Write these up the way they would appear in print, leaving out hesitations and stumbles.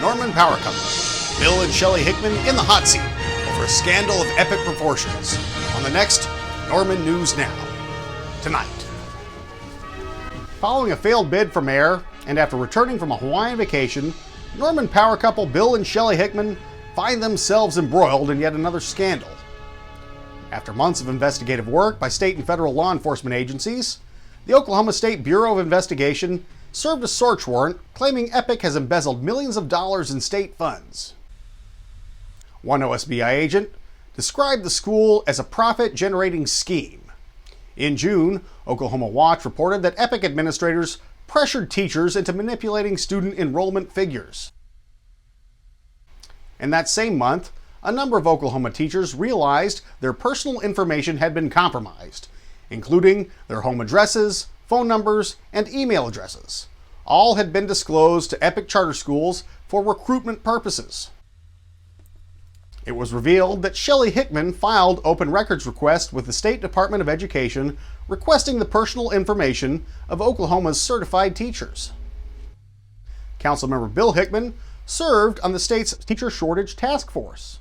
Norman Power Couple, Bill and Shelley Hickman in the hot seat over a scandal of epic proportions on the next Norman News Now. Tonight. Following a failed bid for mayor and after returning from a Hawaiian vacation, Norman Power Couple Bill and Shelley Hickman find themselves embroiled in yet another scandal. After months of investigative work by state and federal law enforcement agencies, the Oklahoma State Bureau of Investigation served a search warrant claiming Epic has embezzled millions of dollars in state funds. One OSBI agent described the school as a profit-generating scheme. In June, Oklahoma Watch reported that Epic administrators pressured teachers into manipulating student enrollment figures. In that same month, a number of Oklahoma teachers realized their personal information had been compromised, including their home addresses, phone numbers, and email addresses. All had been disclosed to Epic charter schools for recruitment purposes. It was revealed that Shelley Hickman filed open records requests with the State Department of Education requesting the personal information of Oklahoma's certified teachers. Councilmember Bill Hickman served on the state's teacher shortage task force,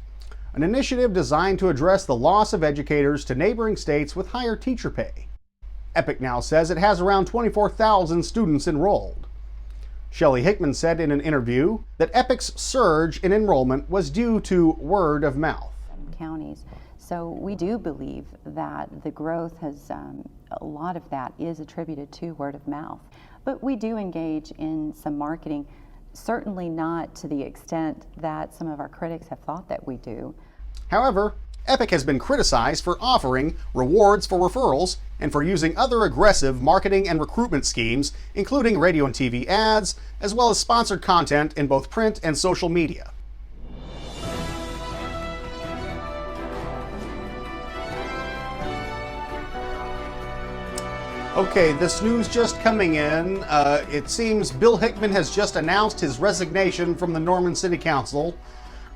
an initiative designed to address the loss of educators to neighboring states with higher teacher pay. Epic now says it has around 24,000 students enrolled. Shelley Hickman said in an interview that Epic's surge in enrollment was due to word of mouth. Counties. So we do believe that the growth has, a lot of that is attributed to word of mouth. But we do engage in some marketing, certainly not to the extent that some of our critics have thought that we do. However, Epic has been criticized for offering rewards for referrals and for using other aggressive marketing and recruitment schemes, including radio and TV ads, as well as sponsored content in both print and social media. Okay, this news just coming in. It seems Bill Hickman has just announced his resignation from the Norman City Council.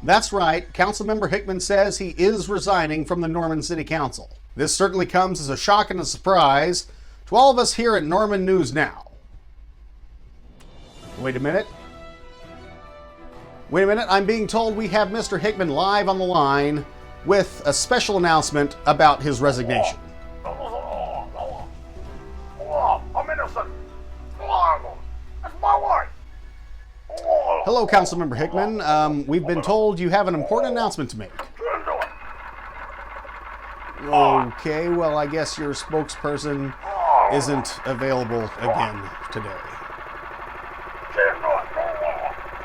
That's right, Councilmember Hickman says he is resigning from the Norman City Council. This certainly comes as a shock and a surprise to all of us here at Norman News Now. Wait a minute, I'm being told we have Mr. Hickman live on the line with a special announcement about his resignation. I'm innocent. That's my wife. Hello, Councilmember Hickman. We've been told you have an important announcement to make. Okay, well, I guess your spokesperson isn't available again today.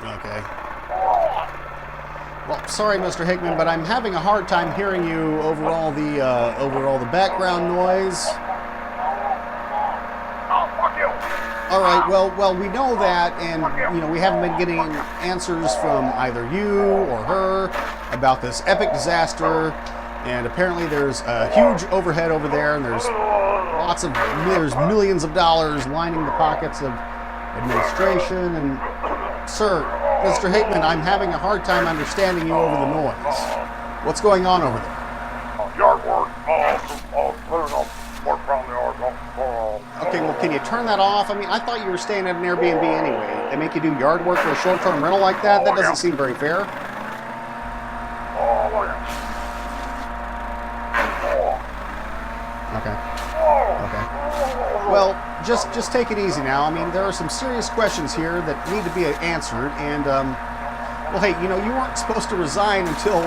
Okay. Well, sorry, Mr. Hickman, but I'm having a hard time hearing you over all the background noise. All right, well, we know that, and, we haven't been getting answers from either you or her about this epic disaster, and apparently there's a huge overhead over there, and there's millions of dollars lining the pockets of administration, and, sir, Mr. Hickman, I'm having a hard time understanding you over the noise. What's going on over there? Yard work. Work around the yard. Okay, well, can you turn that off? I mean, I thought you were staying at an Airbnb anyway. They make you do yard work for a short-term rental like that? That doesn't seem very fair. Okay. Well, just take it easy now. I mean, there are some serious questions here that need to be answered, and, well, hey, you weren't supposed to resign until,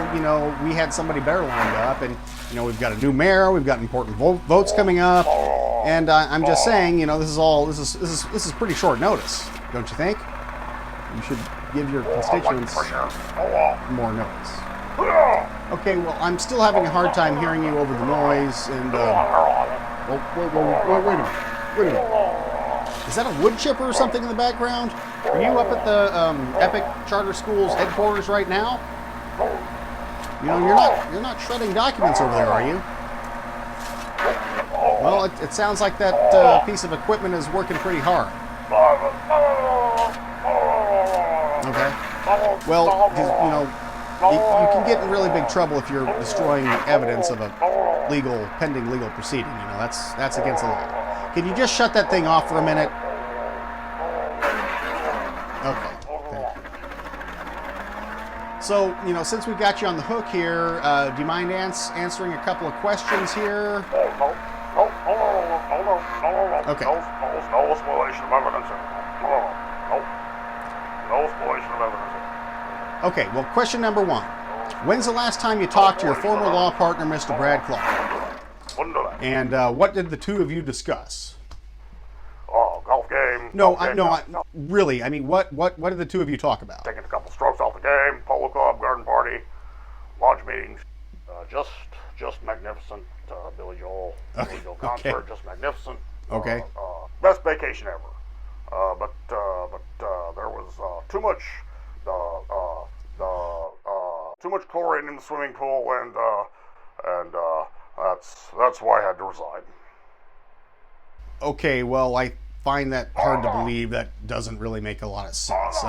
we had somebody better lined up, and, we've got a new mayor, we've got important votes coming up, and I'm just saying, this is pretty short notice, don't you think? You should give your constituents more notice. Okay, well, I'm still having a hard time hearing you over the noise, and, wait a minute. Is that a wood chipper or something in the background? Are you up at the Epic Charter Schools headquarters right now? You're not shredding documents over there, are you? Well, it sounds like that piece of equipment is working pretty hard. Okay. Well, you can get in really big trouble if you're destroying evidence of a pending legal proceeding. That's against the law. Can you just shut that thing off for a minute? Okay, thank you. So, since we got you on the hook here, do you mind answering a couple of questions here? No. Okay. No spoliation of evidence. No spoliation of evidence. Okay, well, question number one. When's the last time you talked to your former law partner, Mr. Brad Clark? Wouldn't do that. And what did the two of you discuss? Golf game. No, golf game, no, really. I mean, what did the two of you talk about? Taking a couple strokes off the game, polo club, garden party, lodge meetings. Just magnificent. Billy Joel concert, just magnificent. Okay. Best vacation ever. But there was too much chlorine in the swimming pool, and that's why I had to resign. Okay, well, I find that hard to believe. That doesn't really make a lot of sense.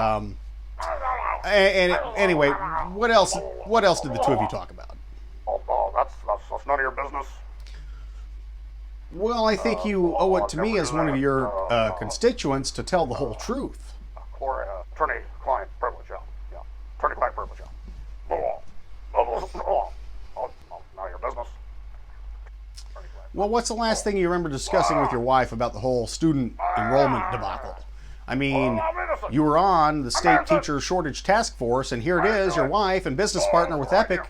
Anyway, what else did the two of you talk about? That's none of your business. Well, I think you owe it to me as one of your constituents to tell the whole truth. Attorney-client privilege, yeah. Attorney-client privilege, yeah. None of your business. Well, what's the last thing you remember discussing with your wife about the whole student enrollment debacle? I mean, you were on the state teacher shortage task force, and here it is, your wife and business partner with Epic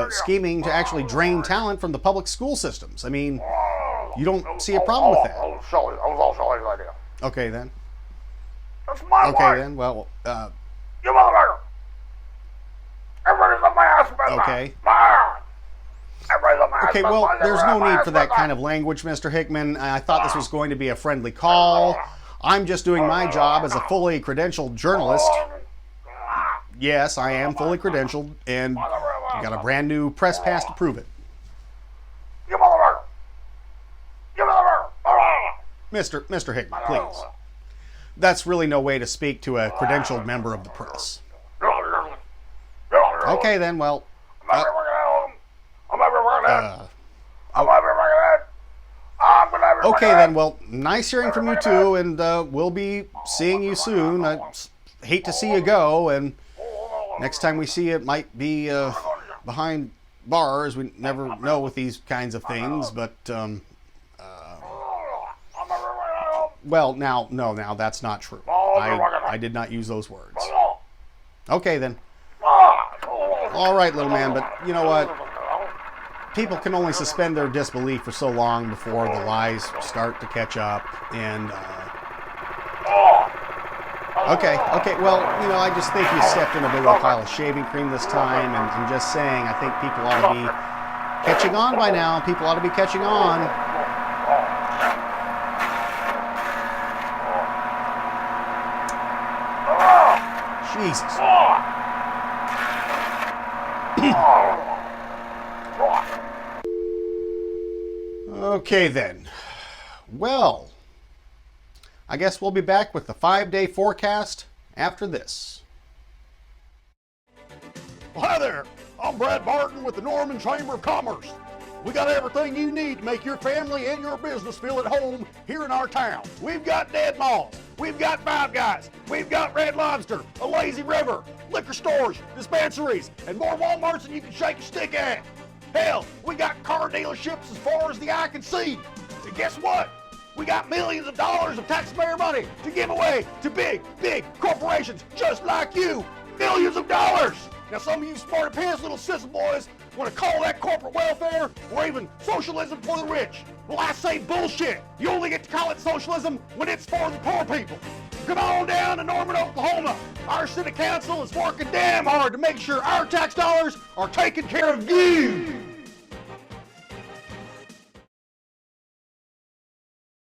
scheming to actually drain talent from the public school systems. I mean, you don't see a problem with that. That was all Shelley's idea. Okay, then. That's my wife. Okay, then. Well, You motherfucker! Everybody's on my ass about okay. that. Everybody's on my ass Okay, about well, that. there's no Everybody's on my need ass for that about kind of language, Mr. Hickman. I thought this was going to be a friendly call. I'm just doing my job as a fully credentialed journalist. Yes, I am fully credentialed, and got a brand new press pass to prove it. You motherfucker! You motherfucker! Mr. Hickman, please. That's really no way to speak to a credentialed member of the press. Okay, then, well... Okay, then, well, nice hearing from you two, and we'll be seeing you soon. I hate to see you go, and next time we see you, it might be behind bars. We never know with these kinds of things, but, well, now, that's not true. I did not use those words. Okay, then. All right, little man, but you know what? People can only suspend their disbelief for so long before the lies start to catch up, and, Okay, well, I just think you stepped in a big old pile of shaving cream this time, and I'm just saying, I think people ought to be catching on by now. People ought to be catching on. Jesus. Okay, then. Well, I guess we'll be back with the 5-day forecast after this. Well, hi there. I'm Brad Barton with the Norman Chamber of Commerce. We got everything you need to make your family and your business feel at home here in our town. We've got Dead Malls, we've got Five Guys, we've got Red Lobster, a Lazy River, liquor stores, dispensaries, and more Walmarts than you can shake a stick at. Hell, we got car dealerships as far as the eye can see. And guess what? We got millions of dollars of taxpayer money to give away to big corporations just like you. Millions of dollars. Now, some of you smarty pants little sissy boys want to call that corporate welfare or even socialism for the rich. Well, I say bullshit. You only get to call it socialism when it's for the poor people. Come on down to Norman, Oklahoma. Our city council is working damn hard to make sure our tax dollars are taking care of you.